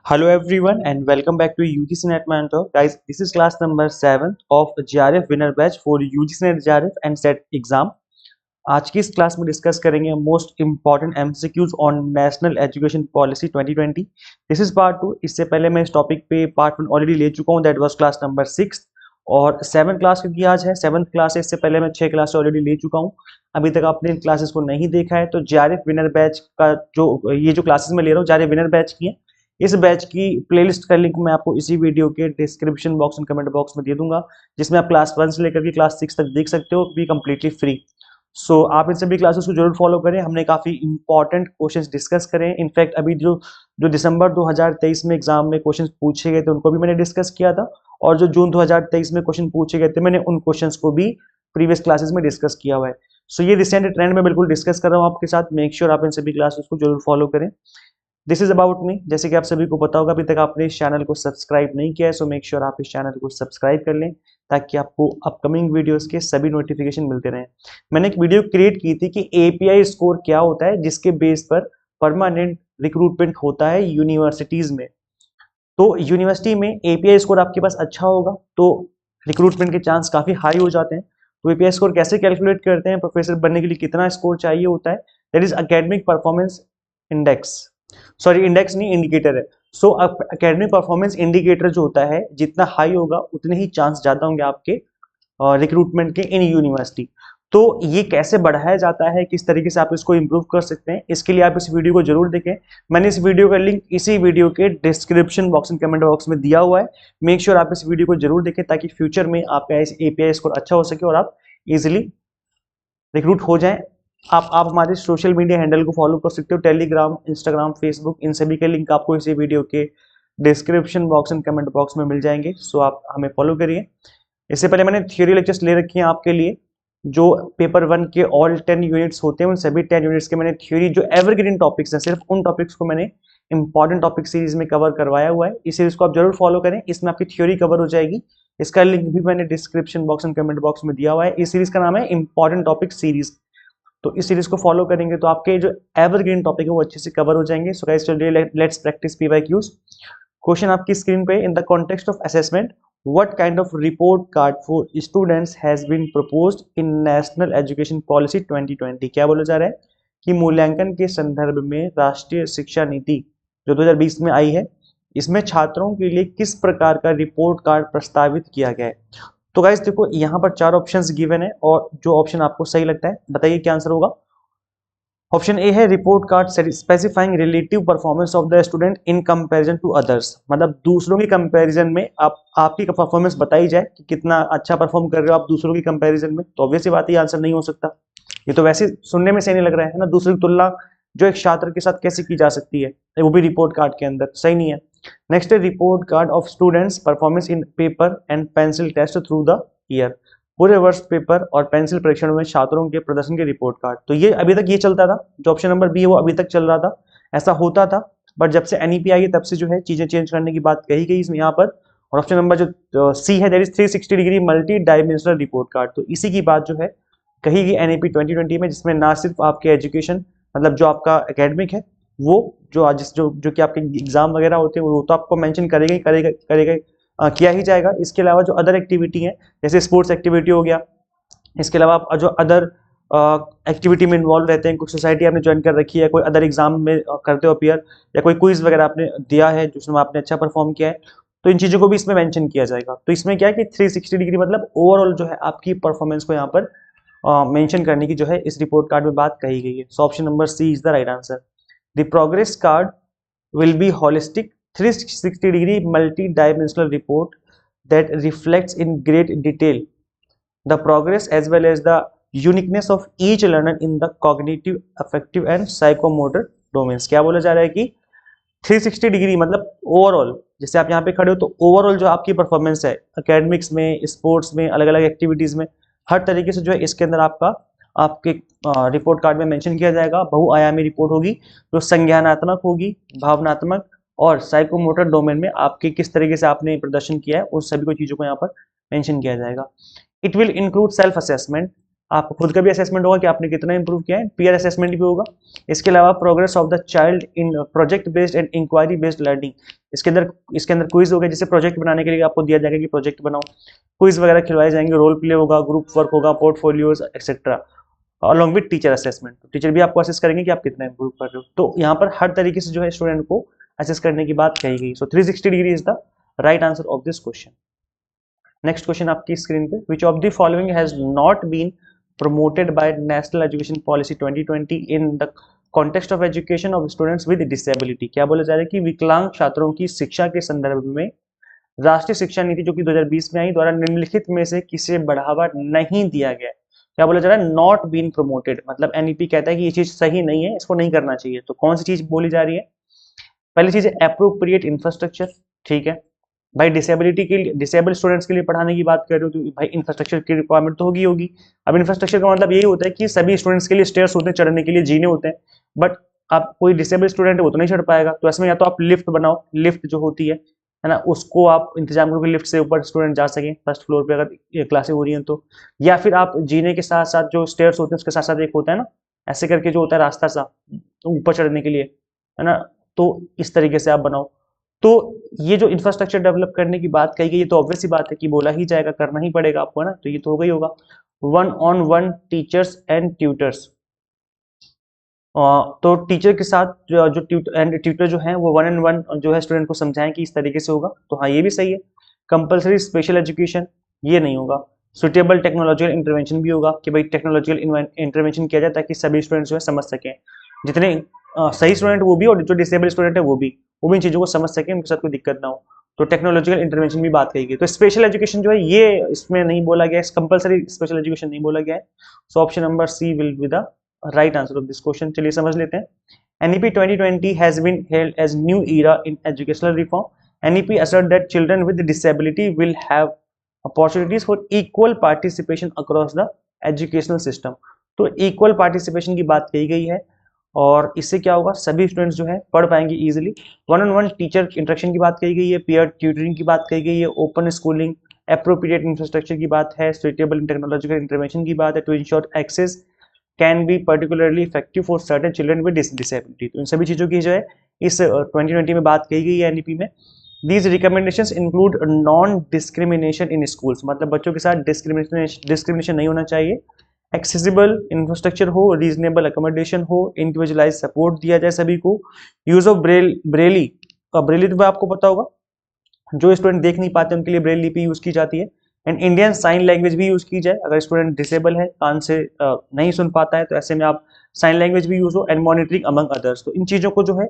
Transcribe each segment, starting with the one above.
Hello everyone and welcome back to UGC Net Mentor. Guys, this is class number 7 of GRF winner batch for UGC Net GRF and set exam. आज की इस class में discuss करेंगे most important MCQs on national education policy 2020। This is part 2। इससे पहले मैं इस topic पे पार्ट 1 ऑलरेडी ले चुका हूँ, दैट वाज क्लास नंबर 6 और 7 क्लास क्योंकि आज है 7th क्लास है। इससे पहले मैं 6 क्लास ऑलरेडी ले चुका हूँ। अभी तक आपने इन क्लासेस को नहीं देखा है तो जीआरएफ विनर बैच का जो क्लासेस मैं ले रहा हूँ जीआरएफ विनर बैच की है। इस बैच की प्लेलिस्ट का लिंक मैं आपको इसी वीडियो के description box and comment box में दे दूंगा, जिसमें आप क्लास 1 से लेकर के क्लास 6 तक देख सकते हो, भी कंप्लीटली फ्री। सो आप इन सभी क्लासेस को जरूर फॉलो करें। हमने काफी इंपॉर्टेंट क्वेश्चंस डिस्कस करें। इनफैक्ट अभी जो जो दिसंबर 2023 में एग्जाम में क्वेश्चंस पूछे गए थे उनको भी मैंने डिस्कस किया था, और जो जून 2023 में क्वेश्चन पूछे गए थे मैंने उन क्वेश्चंस को भी प्रीवियस क्लासेस में डिस्कस किया हुआ है। सो ये रिसेंट ट्रेंड में बिल्कुल डिस्कस कर रहा हूँ आपके साथ। मेक श्योर आप इन सभी क्लासेस को जरूर फॉलो करें। This is about me. जैसे कि आप सभी को पता होगा अभी तक आपने इस चैनल को सब्सक्राइब नहीं किया है, सो मेक श्योर आप इस चैनल को सब्सक्राइब कर लें ताकि आपको अपकमिंग वीडियोस के सभी नोटिफिकेशन मिलते रहें। मैंने एक वीडियो क्रिएट की थी कि एपीआई स्कोर क्या होता है जिसके बेस पर परमानेंट रिक्रूटमेंट होता है यूनिवर्सिटीज में। तो यूनिवर्सिटी में एपीआई स्कोर आपके पास अच्छा होगा तो रिक्रूटमेंट के चांस काफी हाई हो जाते हैं। तो एपीआई स्कोर कैसे कैलकुलेट करते हैं, प्रोफेसर बनने के लिए कितना स्कोर चाहिए होता है, that is academic performance index. Sorry, index नहीं, इंडिकेटर है। सो एकेडमिक परफॉर्मेंस इंडिकेटर जो होता है जितना हाई होगा उतने ही चांस ज्यादा होंगे आपके रिक्रूटमेंट के इन यूनिवर्सिटी। तो ये कैसे बढ़ाया जाता है, किस तरीके से आप इसको इंप्रूव कर सकते हैं, इसके लिए आप इस वीडियो को जरूर देखें। मैंने इस वीडियो का लिंक इसी वीडियो के description box and comment box में दिया हुआ है। मेक श्योर आप इस वीडियो को जरूर देखें ताकि फ्यूचर में आपका एपीआई स्कोर अच्छा हो सके और आप इजिली रिक्रूट हो जाएं। आप हमारे सोशल मीडिया हैंडल को फॉलो कर सकते हो, टेलीग्राम, इंस्टाग्राम, फेसबुक, इन सभी के लिंक आपको इसी वीडियो के description box and comment box में मिल जाएंगे। सो आप हमें फॉलो करिए। इससे पहले मैंने थ्योरी लेक्चर्स ले रखी हैं आपके लिए। जो पेपर 1 के ऑल 10 यूनिट्स होते हैं उन सभी 10 यूनिट्स के मैंने थ्योरी, जो एवरग्रीन टॉपिक्स हैं, सिर्फ उन टॉपिक्स को मैंने इंपॉर्टेंट टॉपिक सीरीज में कवर करवाया हुआ है। इस सीरीज को आप जरूर फॉलो करें, इसमें आपकी थ्योरी कवर हो जाएगी। इसका लिंक भी मैंने description box and comment box में दिया हुआ है। इस सीरीज का नाम है इंपॉर्टेंट टॉपिक सीरीज। तो इस सीरीज को फॉलो करेंगे तो आपके जो एवरग्रीन टॉपिक है वो अच्छे से कवर हो जाएंगे। सो गाइस चलिए लेट्स प्रैक्टिस पीवाईक्यूज। क्वेश्चन आपकी स्क्रीन पे, in the context of assessment what kind of report card for students has been proposed in national education policy 2020। क्या बोला जा रहा है कि मूल्यांकन के संदर्भ में राष्ट्रीय शिक्षा नीति जो 2020 में आई है, इसमें छात्रों के लिए किस प्रकार का रिपोर्ट कार्ड प्रस्तावित किया गया है। तो गाइस देखो, यहाँ पर 4 ऑप्शंस गिवन है और जो ऑप्शन आपको सही लगता है बताइए क्या आंसर होगा। ऑप्शन ए है report card specifying relative performance of the student in comparison to others. मतलब दूसरों की कंपैरिजन में आपकी परफॉर्मेंस बताई जाए कि कितना अच्छा परफॉर्म कर रहे हो आप दूसरों की कंपैरिजन में। तो ऑब्वियस सी बात है ये आंसर नहीं हो सकता। ये तो वैसे सुनने में सही नहीं लग रहा है ना, दूसरी की तुलना जो एक छात्र के साथ कैसे की जा सकती है, वो भी रिपोर्ट कार्ड के अंदर, सही नहीं है। नेक्स्ट है report card of students performance in paper and pencil test through the year. पूरे वर्ष पेपर और पेंसिल परीक्षण में छात्रों के प्रदर्शन के रिपोर्ट कार्ड। तो ये अभी तक ये चलता था, जो ऑप्शन नंबर बी है वो अभी तक चल रहा था, ऐसा होता था। बट जब से एनईपी आई है तब से जो है चीजें चेंज करने की बात कही गई इसमें यहाँ पर। और ऑप्शन नंबर जो सी है that is 360 degree multi dimensional report card. तो इसी की बात जो है कही गई एनईपी 2020 में, जिसमें ना सिर्फ आपके एजुकेशन मतलब जो आपका एकेडमिक है वो जो कि आपके एग्जाम वगैरह होते हैं वो तो आपको मेंशन करेगा किया ही जाएगा। इसके अलावा जो अदर एक्टिविटी है जैसे स्पोर्ट्स एक्टिविटी हो गया, इसके अलावा आप जो अदर एक्टिविटी में इन्वॉल्व रहते हैं, कुछ सोसाइटी आपने ज्वाइन कर रखी है, कोई अदर एग्जाम में करते हो अपीयर, या कोई क्विज वगैरह आपने दिया है जिसमें आपने अच्छा परफॉर्म किया है, तो इन चीज़ों को भी इसमें मेंशन किया जाएगा। तो इसमें क्या है कि 360 डिग्री मतलब ओवरऑल जो है आपकी परफॉर्मेंस को यहाँ पर मेंशन करने की जो है इस रिपोर्ट कार्ड में बात कही गई है। So option number C is the right answer. The progress card will be holistic 360 degree multi-dimensional report that reflects in great detail the progress as well as the uniqueness of each learner in the cognitive, affective and psychomotor domains। क्या बोला जा रहा है कि 360 degree मतलब overall, जैसे आप यहाँ पे खड़े हो तो ओवरऑल जो आपकी परफॉर्मेंस है एकेडमिक्स में, स्पोर्ट्स में, अलग अलग एक्टिविटीज में, हर तरीके से जो है इसके अंदर आपके रिपोर्ट कार्ड में मेंशन किया जाएगा। बहुआयामी रिपोर्ट होगी जो संज्ञानात्मक होगी, भावनात्मक और साइकोमोटर डोमेन में आपके किस तरीके से आपने प्रदर्शन किया है उन सभी को चीजों को यहाँ पर मेंशन किया जाएगा। It will include self assessment, आपको खुद का भी असेसमेंट होगा कि आपने कितना इंप्रूव किया है, पीयर असेसमेंट भी होगा। इसके अलावा progress of the child in project based and inquiry based learning, इसके अंदर क्विज होगा, जिसे प्रोजेक्ट बनाने के लिए आपको दिया जाएगा कि प्रोजेक्ट बनाओ, क्विज वगैरह खिलवाए जाएंगे, रोल प्ले होगा, ग्रुप वर्क होगा, portfolios etcetera, along with teacher assessment. Teacher भी आपको असेस करेंगे कि आप कितना इंप्रूव कर रहे हो। तो यहाँ पर हर तरीके से जो है स्टूडेंट को असेस करने की बात कही गई। So 360 degree is the right answer of this question. Next question आपकी स्क्रीन पे, which of the following has not been promoted by National Education Policy 2020 in the context of education of students with disability। क्या बोला जा रहा है कि विकलांग छात्रों की शिक्षा के संदर्भ में राष्ट्रीय शिक्षा नीति जो कि 2020 में आई द्वारा निम्नलिखित में से किसे बढ़ावा नहीं दिया गया। क्या बोला जा रहा है, नॉट बीन प्रमोटेड, मतलब एनईपी कहता है कि ये चीज सही नहीं है, इसको नहीं करना चाहिए। तो कौन सी चीज बोली जा रही है? पहली चीज है एप्रोप्रिएट इंफ्रास्ट्रक्चर, ठीक है भाई, डिसेबिलिटी के लिए, डिसेबल स्टूडेंट्स के लिए पढ़ाने की बात कर रहे हो तो भाई इंफ्रास्ट्रक्चर की रिक्वायरमेंट तो होगी। अब इंफ्रास्ट्रक्चर का मतलब यही होता है कि सभी स्टूडेंट्स के लिए स्टेयर्स होते हैं, चढ़ने के लिए जीने होते हैं, बट आप कोई डिसेबल स्टूडेंट है वो तो नहीं चढ़ पाएगा। तो ऐसे में या तो आप लिफ्ट बनाओ, लिफ्ट जो होती है ना, उसको आप इंतजाम करो कि लिफ्ट से ऊपर स्टूडेंट जा सके फर्स्ट फ्लोर पे अगर ये क्लासें हो रही हैं तो, या फिर आप जीने के साथ साथ जो स्टेयर्स होते हैं उसके साथ साथ एक होता है ना ऐसे करके जो होता है रास्ता सा ऊपर चढ़ने के लिए, है ना, तो इस तरीके से आप बनाओ। तो ये जो इंफ्रास्ट्रक्चर डेवलप करने की बात कही गई, ये तो ऑब्वियस ही बात है कि बोला ही जाएगा, करना ही पड़ेगा आपको, है ना, तो ये तो होगा ही होगा। 1-on-1 टीचर्स एंड ट्यूटर्स, तो टीचर के साथ जो ट्यूटर जो है वो 1-on-1 जो है स्टूडेंट को समझाएं कि इस तरीके से होगा, तो हाँ ये भी सही है। कंपलसरी स्पेशल एजुकेशन, ये नहीं होगा। सुटेबल टेक्नोलॉजिकल इंटरवेंशन भी होगा कि भाई टेक्नोलॉजिकल इंटरवेंशन किया जाए ताकि सभी स्टूडेंट्स जो है समझ सकें, जितने सही स्टूडेंट वो भी और जो डिसेबल स्टूडेंट है वो भी इन चीज़ों को समझ सकें, उनके साथ कोई दिक्कत ना हो। तो टेक्नोलॉजिकल इंटरवेंशन भी बात कही गई। तो स्पेशल एजुकेशन जो है ये इसमें नहीं बोला गया है, कंपलसरी स्पेशल एजुकेशन नहीं बोला गया है। So option number C will be the right answer of this question. चलिए समझ लेते हैं। NEP 2020 has been hailed as new era in educational reform. NEP assert that children with disability will have opportunities for equal participation across the educational system। तो equal participation की बात कही गई है और इससे क्या होगा, सभी स्टूडेंट्स जो है पढ़ पाएंगे इजीली। 1-on-1 टीचर इंटरेक्शन की बात कही गई है, पीयर ट्यूटरिंग की बात कही गई है, ओपन स्कूलिंग, एप्रोप्रिएट इंफ्रास्ट्रक्चर की बात है, सुटेबल टेक्नोलॉजिकल इंटरवेंशन की बात है, to ensure access can be particularly effective for certain children with disability. तो इन सभी चीज़ों की जो है इस 2020 में बात कही गई है एनईपी में। These recommendations include non discrimination in schools, मतलब बच्चों के साथ डिस्क्रिमिनेशन नहीं होना चाहिए। एक्सेसिबल इंफ्रास्ट्रक्चर हो, रीजनेबल अकोमोडेशन हो, इंडिविजुअलाइज सपोर्ट दिया जाए सभी को। यूज ऑफ ब्रेली, ब्रेली तो आपको पता होगा, जो स्टूडेंट देख नहीं पाते उनके लिए ब्रेल लिपि यूज की जाती है। एंड इंडियन साइन लैंग्वेज भी यूज की जाए, अगर स्टूडेंट डिसेबल है, कान से नहीं सुन पाता है, तो ऐसे में आप साइन लैंग्वेज भी यूज हो। एंड मॉनिटरिंग अमंग अदर्स, तो इन चीज़ों को जो है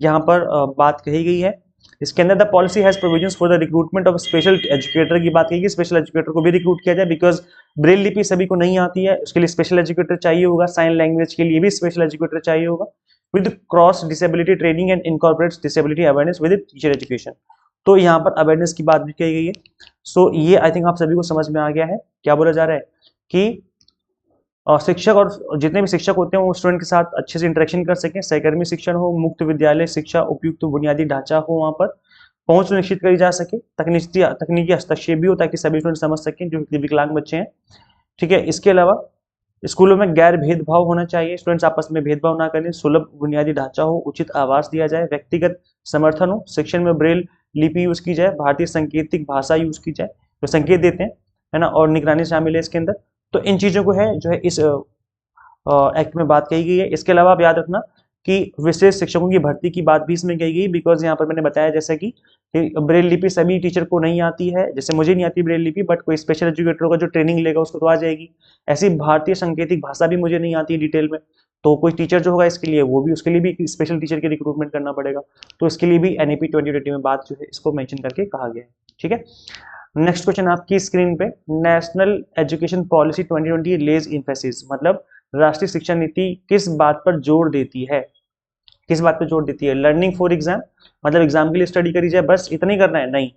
यहाँ पर बात कही गई है। इसके अंदर the policy has provisions for the recruitment of special educator की बात की गई, स्पेशल एजुकेटर को भी रिक्रूट किया जाए, बिकॉज ब्रेल लिपि सभी को नहीं आती है, उसके लिए स्पेशल एजुकेटर चाहिए होगा। साइन लैंग्वेज के लिए भी स्पेशल एजुकेटर चाहिए होगा। With cross disability training and incorporates disability awareness with teacher education, तो यहाँ पर अवेयरनेस की बात भी कही गई है। सो ये आई थिंक आप सभी को समझ में आ गया है। क्या बोला जा रहा है कि शिक्षक और जितने भी शिक्षक होते हैं वो स्टूडेंट के साथ अच्छे से इंटरेक्शन कर सकें, सहकर्मी शिक्षण हो, मुक्त विद्यालय शिक्षा, उपयुक्त बुनियादी ढांचा हो, वहाँ पर पहुंच सुनिश्चित करी जा सके, तकनीकी हस्तक्षेप भी हो ताकि सभी स्टूडेंट समझ सकें जो विकलांग बच्चे हैं, ठीक है। इसके अलावा स्कूलों में गैर भेदभाव होना चाहिए, स्टूडेंट्स आपस में भेदभाव ना करें, सुलभ बुनियादी ढांचा हो, उचित आवास दिया जाए, व्यक्तिगत समर्थन हो, शिक्षण में ब्रेल लिपि यूज की जाए, भारतीय सांकेतिक भाषा यूज की जाए, जो संकेत देते हैं, है ना, और निगरानी शामिल है इसके अंदर। तो इन चीज़ों को है जो है इस एक्ट में बात कही गई है। इसके अलावा आप याद रखना कि विशेष शिक्षकों की भर्ती की बात भी इसमें कही गई, बिकॉज यहाँ पर मैंने बताया जैसा कि ब्रेल लिपि सभी टीचर को नहीं आती है, जैसे मुझे नहीं आती ब्रेल लिपि, बट कोई स्पेशल एजुकेटर होगा जो ट्रेनिंग लेगा उसको तो आ जाएगी। ऐसी भारतीय सांकेतिक भाषा भी मुझे नहीं आती डिटेल में, तो कोई टीचर जो होगा इसके लिए वो भी, उसके लिए भी स्पेशल टीचर की रिक्रूटमेंट करना पड़ेगा, तो इसके लिए भी NEP 2020 में बात जो है इसको मेंशन करके कहा गया है, ठीक है। नेक्स्ट क्वेश्चन आपकी स्क्रीन पे, national education policy 2020 lays emphasis, मतलब राष्ट्रीय शिक्षा नीति किस बात पर जोर देती है, किस बात पर जोर देती है? लर्निंग फॉर एग्जाम, मतलब एग्जाम के लिए स्टडी करी जाए, बस इतना ही करना है, नहीं।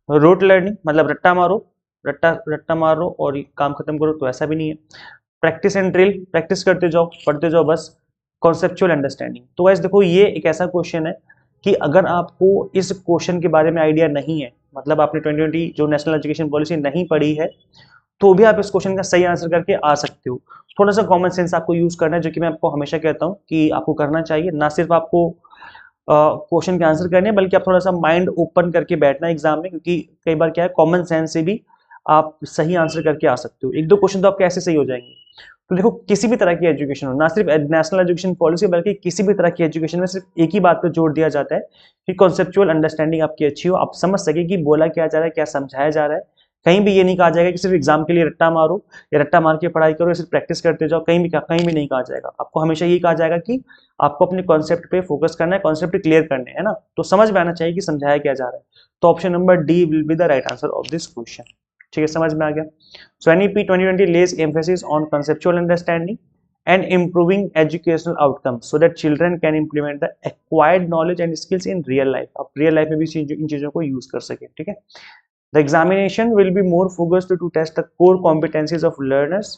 रोट लर्निंग, मतलब रट्टा मारो और काम खत्म करो, तो ऐसा भी नहीं है। प्रैक्टिस एंड ड्रिल, प्रैक्टिस करते जाओ, पढ़ते जाओ बस। कॉन्सेप्चुअल अंडरस्टैंडिंग, तो वैसे देखो ये एक ऐसा क्वेश्चन है कि अगर आपको इस क्वेश्चन के बारे में आइडिया नहीं है, मतलब आपने 2020 जो नेशनल एजुकेशन पॉलिसी नहीं पढ़ी है, तो भी आप इस क्वेश्चन का सही आंसर करके आ सकते हो। थोड़ा सा कॉमन सेंस आपको यूज करना है, जो कि मैं आपको हमेशा कहता हूँ कि आपको करना चाहिए। ना सिर्फ आपको क्वेश्चन के आंसर करने, बल्कि आप थोड़ा सा माइंड ओपन करके बैठना एग्जाम में, क्योंकि कई बार क्या है, कॉमन सेंस से भी आप सही आंसर करके आ सकते हो। एक दो क्वेश्चन तो आपके ऐसे सही हो जाएंगे। तो देखो, किसी भी तरह की एजुकेशन हो, ना सिर्फ नेशनल एजुकेशन पॉलिसी, बल्कि किसी भी तरह की एजुकेशन में सिर्फ एक ही बात पर जोर दिया जाता है कि कॉन्सेप्चुअल अंडरस्टैंडिंग आपकी अच्छी हो, आप समझ सके कि बोला क्या जा रहा है, क्या समझाया जा रहा है। कहीं भी ये नहीं कहा जाएगा कि सिर्फ एग्जाम के लिए रट्टा मारो या रट्टा मार के पढ़ाई करो या सिर्फ प्रैक्टिस करते जाओ, कहीं भी नहीं कहा जाएगा। आपको हमेशा ये कहा जाएगा कि आपको अपने कॉन्सेप्ट पे फोकस करना है, कॉन्सेप्ट क्लियर करने है ना, तो समझ में आना चाहिए कि समझाया क्या जा रहा है। तो option number D will be the right answer of this question. ठीक है, समझ में आ गया। So NEP 2020 lays emphasis on conceptual understanding and improving educational outcomes so that children can implement the acquired knowledge and skills in real life। आप real life में भी इन चीजों को यूज कर सके। ठीक है, the examination will be more focused to test the core competencies of learners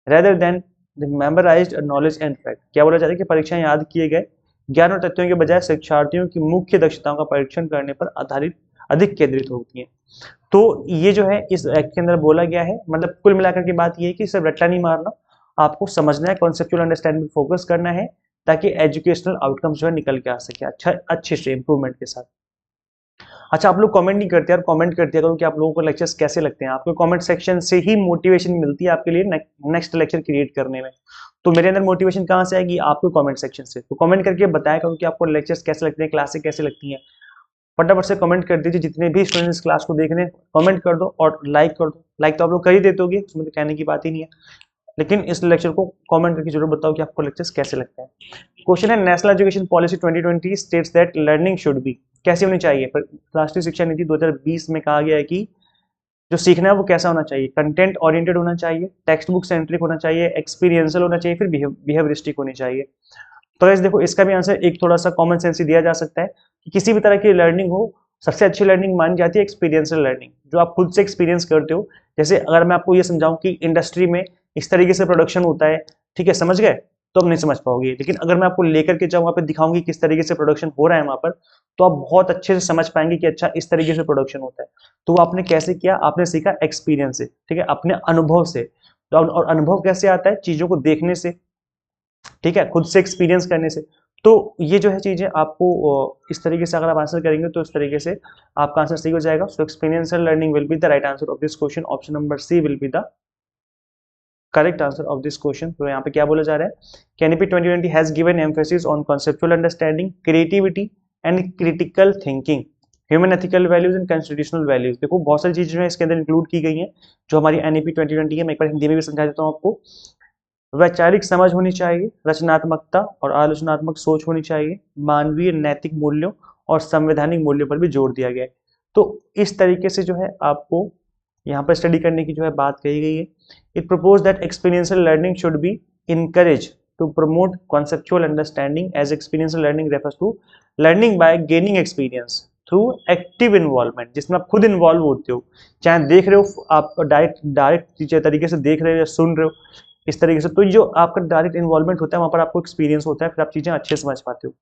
rather than the memorized knowledge and fact। क्या बोला जाता है कि परीक्षाएं याद किए गए ज्ञान और तथ्यों के बजाय शिक्षार्थियों की मुख्य दक्षताओं का परीक्षण करने पर आधारित अधिक केंद्रित होती है। तो ये जो है इस एक्ट के अंदर बोला गया है, मतलब कुल मिलाकर की बात ये है कि सिर्फ रट्टा नहीं मारना, आपको समझना है, कॉन्सेप्चुअल अंडरस्टैंडिंग फोकस करना है, ताकि एजुकेशनल आउटकम्स जो है निकल के आ सके अच्छे से इंप्रूवमेंट के साथ। अच्छा, आप लोग कमेंट नहीं करते यार, कमेंट कर दिया करो कि आप लोगों को लेक्चर्स कैसे लगते हैं। आपको कमेंट सेक्शन से ही मोटिवेशन मिलती है आपके लिए नेक्स्ट लेक्चर क्रिएट करने में। तो मेरे अंदर मोटिवेशन कहाँ से आएगी? आपको कमेंट सेक्शन से। तो कमेंट करके बताया करो कि आपको लेक्चर्स कैसे लगते हैं, क्लासेस कैसे लगती हैं। फटाफट से कमेंट कर दीजिए। जितने भी स्टूडेंट्स क्लास को देख रहे हैं कमेंट कर दो और लाइक कर दो। लाइक तो आप लोग कर ही देते होगे, उसमें तो कहने की बात ही नहीं है, लेकिन इस लेक्चर को कमेंट करके जरूर बताओ कि आपको लेक्चर्स कैसे लगते हैं। क्वेश्चन है, national education policy 2020 states that learning should B, कैसी होनी चाहिए? पर राष्ट्रीय शिक्षा नीति 2020 में कहा गया है कि जो सीखना है वो कैसा होना चाहिए? कंटेंट ओरिएंटेड होना चाहिए, टेक्स्ट बुक सेंट्रिक होना चाहिए, एक्सपीरियंशियल होना चाहिए, फिर बिहेवियरिस्टिक होनी चाहिए। तो गाइस देखो, इसका भी आंसर एक थोड़ा सा कॉमन सेंस ही दिया जा सकता है कि किसी भी तरह की लर्निंग हो, सबसे अच्छी लर्निंग मानी जाती है एक्सपीरियंशियल लर्निंग, जो आप खुद से एक्सपीरियंस करते हो। जैसे अगर मैं आपको ये समझाऊं कि इंडस्ट्री में इस तरीके से प्रोडक्शन होता है, ठीक है, समझ गए, तो आप नहीं समझ पाओगे। लेकिन अगर मैं आपको लेकर के जाऊँ, वहाँ पे दिखाऊंगी किस तरीके से प्रोडक्शन हो रहा है वहां पर, तो आप बहुत अच्छे से समझ पाएंगे कि अच्छा इस तरीके से प्रोडक्शन होता है। तो वो आपने कैसे किया? आपने सीखा एक्सपीरियंस से, ठीक है, अपने अनुभव से। तो और अनुभव कैसे आता है? चीजों को देखने से, ठीक है, खुद से एक्सपीरियंस करने से। तो ये जो है चीजें आपको इस तरीके से अगर आप आंसर करेंगे तो इस तरीके से आपका आंसर सही हो जाएगा। So experiential learning will be the right answer of this question. Option number C will be the correct answer of this question. तो यहाँ पे क्या बोला जा रहा है कि NEP 2020 has given emphasis on conceptual understanding, creativity and critical thinking, human ethical values and constitutional values. देखो, बहुत सारी चीजें जो है इसके अंदर इंक्लूड की गई हैं जो हमारी एनईपी 2020 है। मैं एक बार हिंदी में भी समझा देता हूँ आपको। वैचारिक समझ होनी चाहिए, रचनात्मकता और आलोचनात्मक सोच होनी चाहिए, मानवीय नैतिक मूल्यों और संवैधानिक मूल्यों पर भी जोर दिया गया है। तो इस तरीके से जो है आपको यहाँ पर स्टडी करने की जो है बात कही गई है। It propose that experiential learning should be encourage to promote conceptual understanding as experiential learning refers to learning by gaining experience through active involvement, जिसमें आप खुद इन्वॉल्व होते हो, चाहे देख रहे हो आप डायरेक्ट तरीके से देख रहे हो या सुन रहे हो, इस तरीके से। तो जो आपका डायरेक्ट इन्वॉल्वमेंट होता है वहां पर आपको एक्सपीरियंस होता है, फिर आप चीजें अच्छे से समझ पाते हो।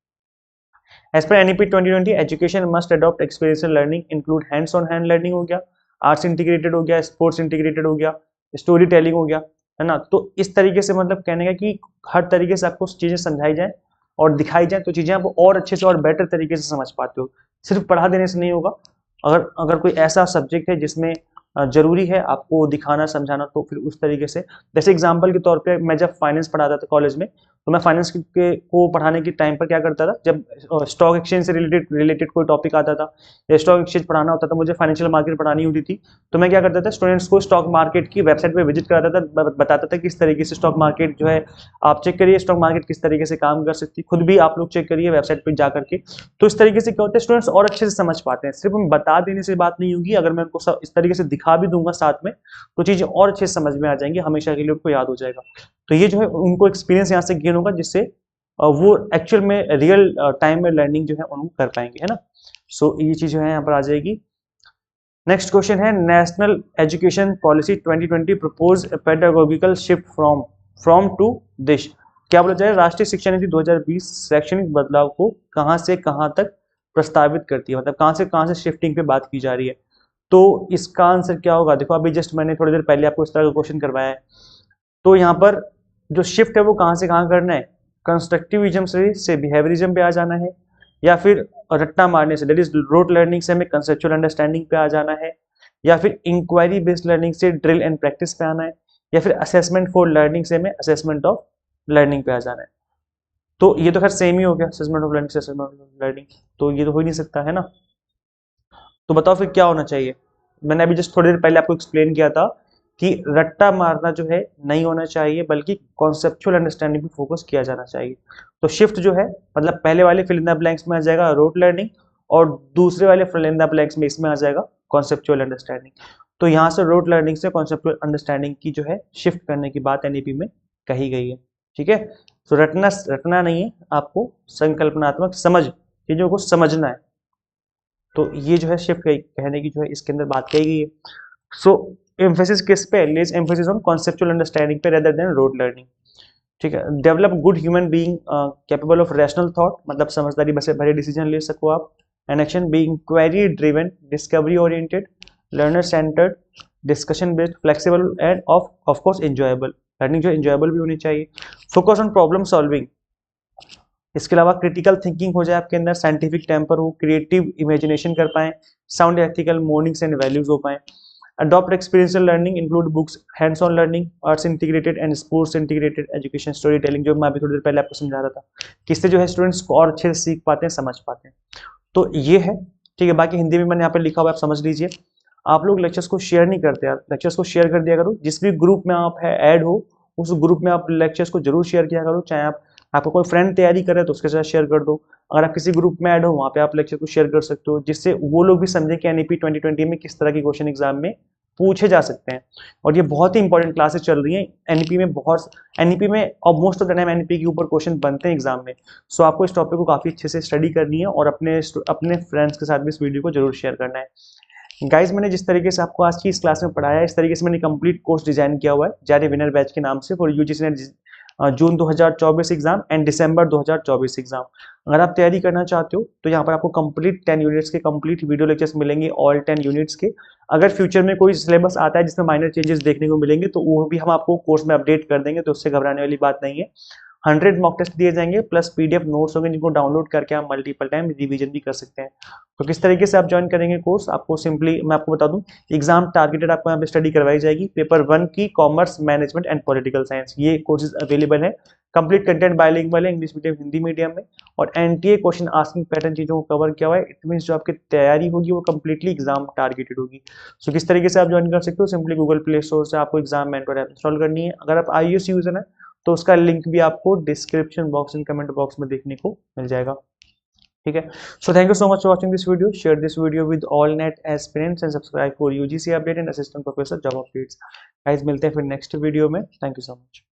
As per NEP 2020 education must adopt experiential learning, include hands on hand learning हो गया, आर्ट्स इंटीग्रेटेड हो गया, स्पोर्ट्स इंटीग्रेटेड हो गया, स्टोरी टेलिंग हो गया, है ना। तो इस तरीके से मतलब कहने का कि हर तरीके से आपको चीजें समझाई जाए और दिखाई जाए, तो चीजें आप और अच्छे से और बेटर तरीके से समझ पाते हो। सिर्फ पढ़ा देने से नहीं होगा। अगर अगर कोई ऐसा सब्जेक्ट है जिसमें जरूरी है आपको दिखाना समझाना, तो फिर उस तरीके से, जैसे एग्जांपल के तौर पे मैं जब फाइनेंस पढ़ाता था कॉलेज में, तो मैं फाइनेंस को पढ़ाने के टाइम पर क्या करता था, जब स्टॉक एक्सचेंज से रिलेटेड कोई टॉपिक आता था या स्टॉक एक्सचेंज पढ़ाना होता था, मुझे फाइनेंशियल मार्केट पढ़ानी होती थी, तो मैं क्या करता था, स्टूडेंट्स को स्टॉक मार्केट की वेबसाइट पर विजिट कराता था, बताता था किस तरीके से स्टॉक मार्केट जो है आप चेक करिए, स्टॉक मार्केट किस तरीके से काम कर सकती है, खुद भी आप लोग चेक करिए वेबसाइट पर जा करके। तो इस तरीके से क्या होता है, स्टूडेंट्स और अच्छे से समझ पाते हैं। सिर्फ हम बता देने से बात नहीं होगी, अगर मैं उनको इस तरीके से दिखा भी दूंगा साथ में, तो चीजें और अच्छे से समझ में आ जाएंगी, हमेशा के लिए उनको याद हो जाएगा। तो ये जो है उनको एक्सपीरियंस यहाँ से गेन होगा, जिससे वो एक्चुअल में रियल टाइम में लर्निंग जो है उनको कर पाएंगे, है ना। सो ये चीज जो है यहाँ पर आ जाएगी। नेक्स्ट क्वेश्चन है, national education policy 2020 propose pedagogical shift from to this. क्या बोला जाए, राष्ट्रीय शिक्षा नीति 2020 शैक्षणिक बदलाव को कहां से कहां तक प्रस्तावित करती है, मतलब कहां से शिफ्टिंग पे बात की जा रही है। तो इसका आंसर क्या होगा? देखो अभी जस्ट मैंने थोड़ी देर पहले आपको इस तरह का क्वेश्चन करवाया है। तो यहाँ पर जो शिफ्ट है वो कहाँ से कहाँ करना है? कंस्ट्रक्टिविज्म से बिहेवियरिज्म पे आ जाना है, या फिर रट्टा मारने say that is rote learning से हमें कंसेप्चुअल अंडरस्टैंडिंग पे आ जाना है, या फिर इंक्वायरी बेस्ड लर्निंग से ड्रिल एंड प्रैक्टिस पे आना है, या फिर असेसमेंट फॉर लर्निंग से हमें असेसमेंट ऑफ लर्निंग पे आ जाना है। तो ये तो खैर सेम ही हो गया, असेसमेंट ऑफ लर्निंग से असेसमेंट ऑफ लर्निंग, तो ये तो हो ही नहीं सकता है ना। तो बताओ फिर क्या होना चाहिए? मैंने अभी जस्ट थोड़ी देर पहले आपको एक्सप्लेन किया था कि रट्टा मारना जो है नहीं होना चाहिए, बल्कि कॉन्सेप्चुअल अंडरस्टैंडिंग पे फोकस किया जाना चाहिए। तो शिफ्ट जो है मतलब पहले वाले फिल इन द ब्लैंक्स में आ जाएगा रोट लर्निंग, और दूसरे वाले फिल इन द ब्लैंक्स में इसमें आ जाएगा कॉन्सेप्चुअल अंडरस्टैंडिंग। तो यहाँ से रोट लर्निंग से कॉन्सेप्चुअल अंडरस्टैंडिंग की जो है शिफ्ट करने की बात एनईपी में कही गई है। ठीक है, तो रटना रटना नहीं है, आपको संकल्पनात्मक समझ चीजों को समझना है। तो ये जो है शिफ्ट कहने की जो है इसके अंदर बात कही गई है। सो एम्फेसिस किस पे? Less emphasis on conceptual understanding पे रेदर देन रोड लर्निंग। ठीक है, develop good human being capable of rational thought, मतलब समझदारी बसे भरे डिसीजन ले सको आप। And action being query driven, discovery oriented, learner centred, discussion based, flexible end of course enjoyable. Learning जो एंजॉयबल भी होनी चाहिए। फोकस ऑन प्रॉब्लम सॉल्विंग, इसके अलावा क्रिटिकल थिंकिंग हो जाए आपके अंदर, साइंटिफिक टेम्पर हो, क्रिएटिव इमेजिनेशन कर पाए, sound ethical mornings and values हो पाए। Adopt experiential learning include books, hands on learning, arts integrated and sports integrated education, story telling, जो मैं अभी थोड़ी देर पहले आपको समझा रहा था, किससे जो है स्टूडेंट्स को और अच्छे से सीख पाते हैं, समझ पाते हैं। तो ये है। ठीक है, बाकी हिंदी में मैंने यहाँ पे लिखा हुआ, आप समझ लीजिए। आप लोग लेक्चर्स को शेयर नहीं करते यार, लेक्चर्स को शेयर कर दिया करो। जिस भी ग्रुप में आप है ऐड हो, उस ग्रुप में आप लेक्चर्स को जरूर शेयर किया करो। चाहे आपका कोई फ्रेंड तैयारी करे तो उसके साथ शेयर कर दो। अगर आप किसी ग्रुप में ऐड हो, वहाँ पे आप लेक्चर को शेयर कर सकते हो, जिससे वो लोग भी समझें कि एनईपी 2020 में किस तरह के क्वेश्चन एग्जाम में पूछे जा सकते हैं। और ये बहुत ही इंपॉर्टेंट क्लासेस चल रही हैं एनईपी में, बहुत एनईपी में और most of the time NEP के ऊपर क्वेश्चन बनते हैं एग्जाम में। सो आपको इस टॉपिक को काफी अच्छे से स्टडी करनी है, और अपने फ्रेंड्स के साथ भी इस वीडियो को जरूर शेयर करना है। गाइज, मैंने जिस तरीके से आपको आज की इस क्लास में पढ़ाया है, इस तरीके से मैंने कंप्लीट कोर्स डिजाइन किया हुआ है जारे विनर बैच के नाम से, for UGC net June 2024 exam and December 2024 exam. अगर आप तैयारी करना चाहते हो तो यहाँ पर आपको कंप्लीट 10 यूनिट्स के कंप्लीट वीडियो लेक्चर्स मिलेंगे, ऑल 10 यूनिट्स के। अगर फ्यूचर में कोई सिलेबस आता है जिसमें माइनर चेंजेस देखने को मिलेंगे तो वो भी हम आपको कोर्स में अपडेट कर देंगे, तो उससे घबराने वाली बात नहीं है। 100 मॉक टेस्ट दिए जाएंगे, प्लस पीडीएफ नोट्स होंगे जिनको डाउनलोड करके आप मल्टीपल टाइम रिवीजन भी कर सकते हैं। तो किस तरीके से आप ज्वाइन करेंगे कोर्स, आपको सिंपली मैं आपको बता दूं, एग्जाम टारगेटेड आपको यहाँ पे स्टडी करवाई जाएगी। पेपर 1 की commerce, management and political science, ये कोर्सेज अवेलेबल है। कंप्लीट कंटेंट बायलिंगुअल है, इंग्लिश मीडियम, हिंदी मीडियम में। और एनटीए क्वेश्चन आस्किंग पैटर्न चीजों को कवर किया हुआ है। इट मींस जो आपकी तैयारी होगी वो कंप्लीटली एग्जाम टारगेटेड होगी। सो किस तरीके से आप ज्वाइन कर सकते हो, सिंपली गूगल प्ले स्टोर से आपको एग्जाम मेंटर ऐप इंस्टॉल करनी है। अगर आप आईओएस यूजर है तो उसका लिंक भी आपको description box and comment box में देखने को मिल जाएगा। ठीक है, so thank you so much for watching this video. Share this video with all net aspirants and subscribe for UGC update and assistant professor job updates. Guys, मिलते हैं फिर next video में। Thank you so much.